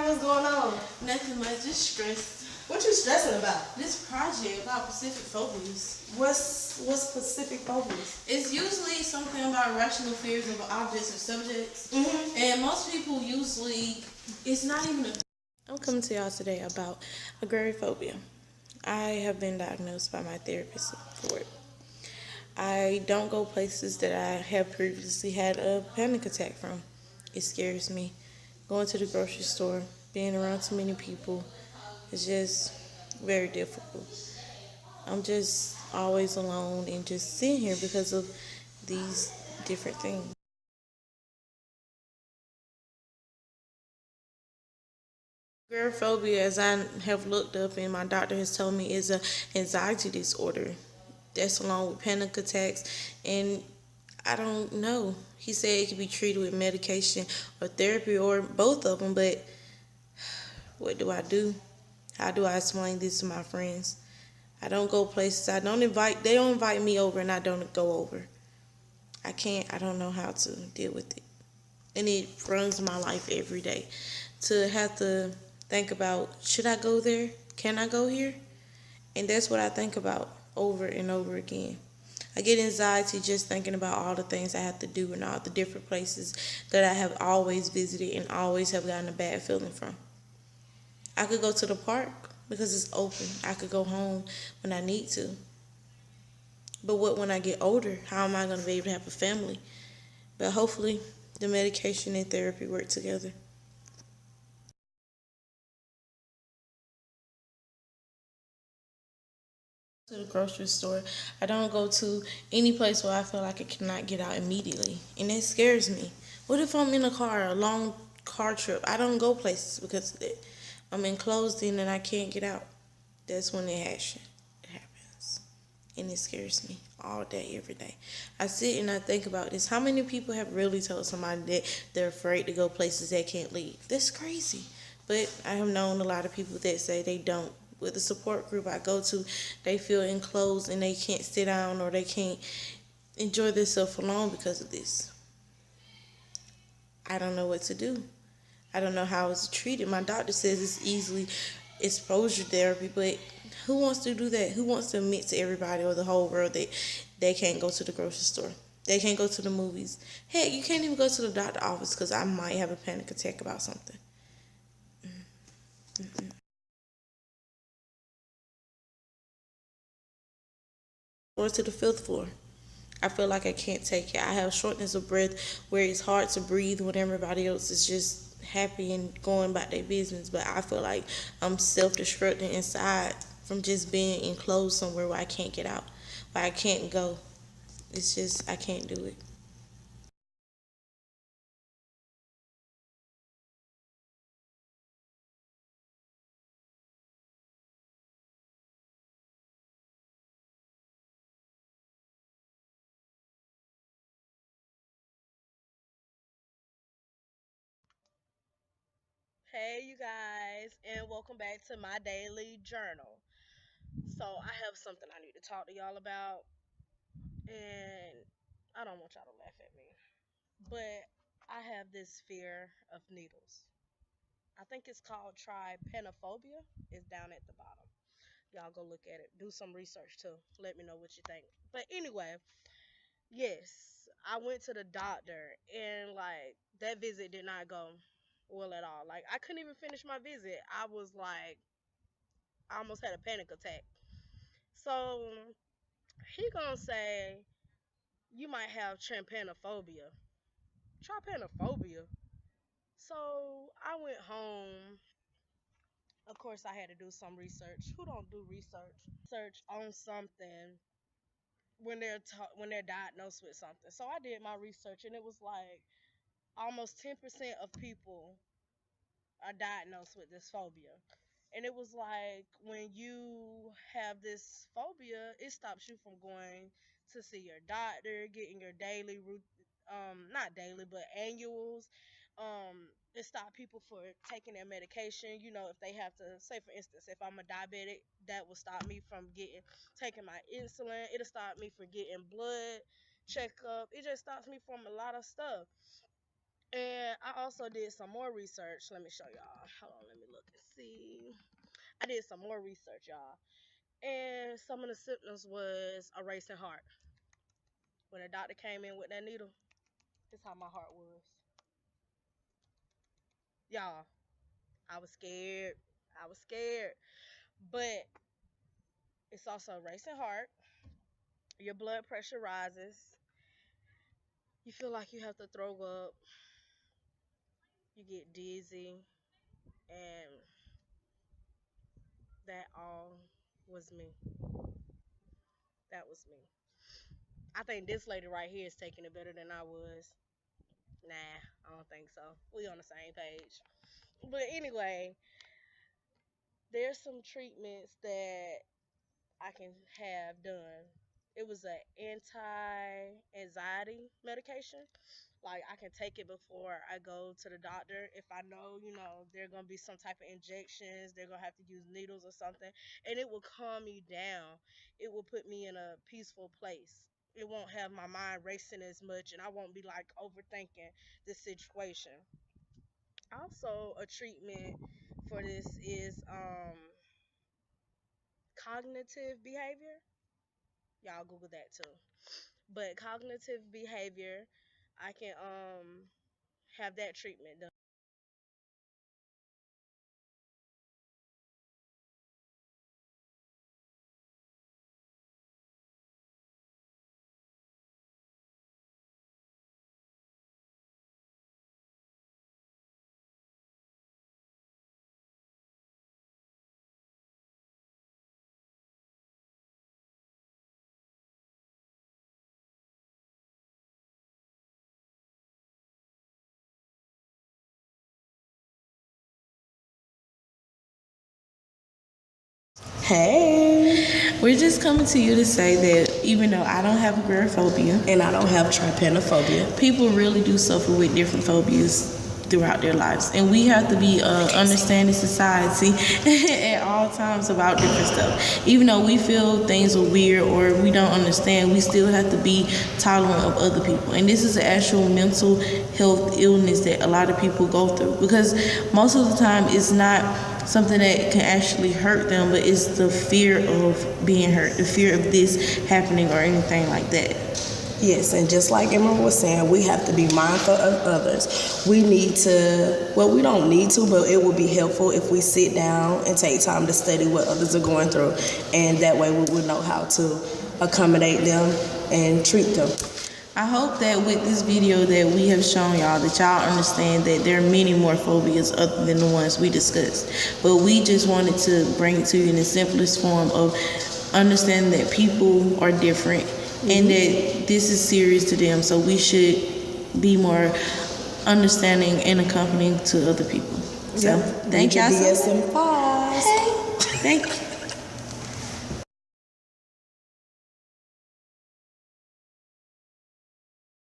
what's going on? Nothing much, just stressed. What you stressing about? This project about Pacific phobias. What's specific phobias? It's usually something about rational fears of objects or subjects. And most people usually, it's not even a. I'm coming to y'all today about agoraphobia. I have been diagnosed by my therapist for it. I don't go places that I have previously had a panic attack from. It scares me. Going to the grocery store, being around too many people, is just very difficult. I'm just always alone and just sitting here because of these different things. Agoraphobia, as I have looked up and my doctor has told me, is an anxiety disorder. That's along with panic attacks, and I don't know. He said it could be treated with medication or therapy or both of them, but what do I do? How do I explain this to my friends? I don't go places. They don't invite me over and I don't go over. I don't know how to deal with it. And it runs my life every day. To have to think about, should I go there? Can I go here? And that's what I think about over and over again. I get anxiety just thinking about all the things I have to do and all the different places that I have always visited and always have gotten a bad feeling from. I could go to the park because it's open. I could go home when I need to. But what when I get older? How am I going to be able to have a family? But hopefully, the medication and therapy work together. To the grocery store. I don't go to any place where I feel like I cannot get out immediately. And that scares me. What if I'm in a car, a long car trip? I don't go places because of that. I'm enclosed in and I can't get out. That's when it happens. And it scares me all day, every day. I sit and I think about this. How many people have really told somebody that they're afraid to go places they can't leave? That's crazy. But I have known a lot of people that say they don't. With the support group I go to, they feel enclosed and they can't sit down or they can't enjoy themselves alone because of this. I don't know what to do. I don't know how it's treated. My doctor says it's easily exposure therapy, but who wants to do that? Who wants to admit to everybody or the whole world that they can't go to the grocery store? They can't go to the movies. Heck, you can't even go to the doctor office because I might have a panic attack about something. Or to the fifth floor. I feel like I can't take it. I have shortness of breath where it's hard to breathe when everybody else is just happy and going about their business. But I feel like I'm self destructing inside from just being enclosed somewhere where I can't get out, where I can't go. It's just, I can't do it. Hey, you guys, and welcome back to my daily journal. So, I have something I need to talk to y'all about, and I don't want y'all to laugh at me, but I have this fear of needles. I think it's called trypanophobia. It's down at the bottom. Y'all go look at it. Do some research too. Let me know what you think. But anyway, yes, I went to the doctor, and like that visit did not go well at all. Like I couldn't even finish my visit. I almost had a panic attack. So he gonna say you might have trypanophobia. Trypanophobia. So I went home. Of course, I had to do some research. Who don't do research? Search on something when they're diagnosed with something. So I did my research, and it was like almost 10% of people are diagnosed with this phobia. And it was like when you have this phobia, it stops you from going to see your doctor, getting your daily not daily, but annuals. It stopped people for taking their medication. You know, if they have to, say for instance, if I'm a diabetic, that will stop me from getting taking my insulin. It'll stop me from getting blood checkup. It just stops me from a lot of stuff. And I also did some more research. Let me show y'all. Hold on, let me look and see. I did some more research, y'all. And some of the symptoms was a racing heart. When the doctor came in with that needle, this how my heart was. Y'all, I was scared. I was scared. But it's also a racing heart. Your blood pressure rises. You feel like you have to throw up. You get dizzy. And that all was me. That was me. I think this lady right here is taking it better than I was. Nah, I don't think so. We on the same page. But anyway, there's some treatments that I can have done. It was an anti-anxiety medication. Like I can take it before I go to the doctor if I know, there are gonna be some type of injections, they're gonna have to use needles or something, and it will calm me down. It will put me in a peaceful place. It won't have my mind racing as much, and I won't be like overthinking the situation. Also, a treatment for this is cognitive behavior. Y'all Google that too. But cognitive behavior, I can have that treatment done. Hey, We're just coming to you to say that even though I don't have agoraphobia, and I don't have trypanophobia. people really do suffer with different phobias throughout their lives, and we have to be understanding society at all times about different stuff. Even though we feel things are weird or we don't understand, we still have to be tolerant of other people. And this is an actual mental health illness that a lot of people go through, because most of the time it's not something that can actually hurt them, but it's the fear of being hurt, the fear of this happening or anything like that. Yes, and just like Emma was saying, we have to be mindful of others. We need to, well, we don't need to, but it would be helpful if we sit down and take time to study what others are going through, and that way we will know how to accommodate them and treat them. I hope that with this video that we have shown y'all, that y'all understand that there are many more phobias other than the ones we discussed. But we just wanted to bring it to you in the simplest form of understanding that people are different, and that this is serious to them. So we should be more understanding and accompanying to other people. So thank y'all so much. DSM-5. Thank you.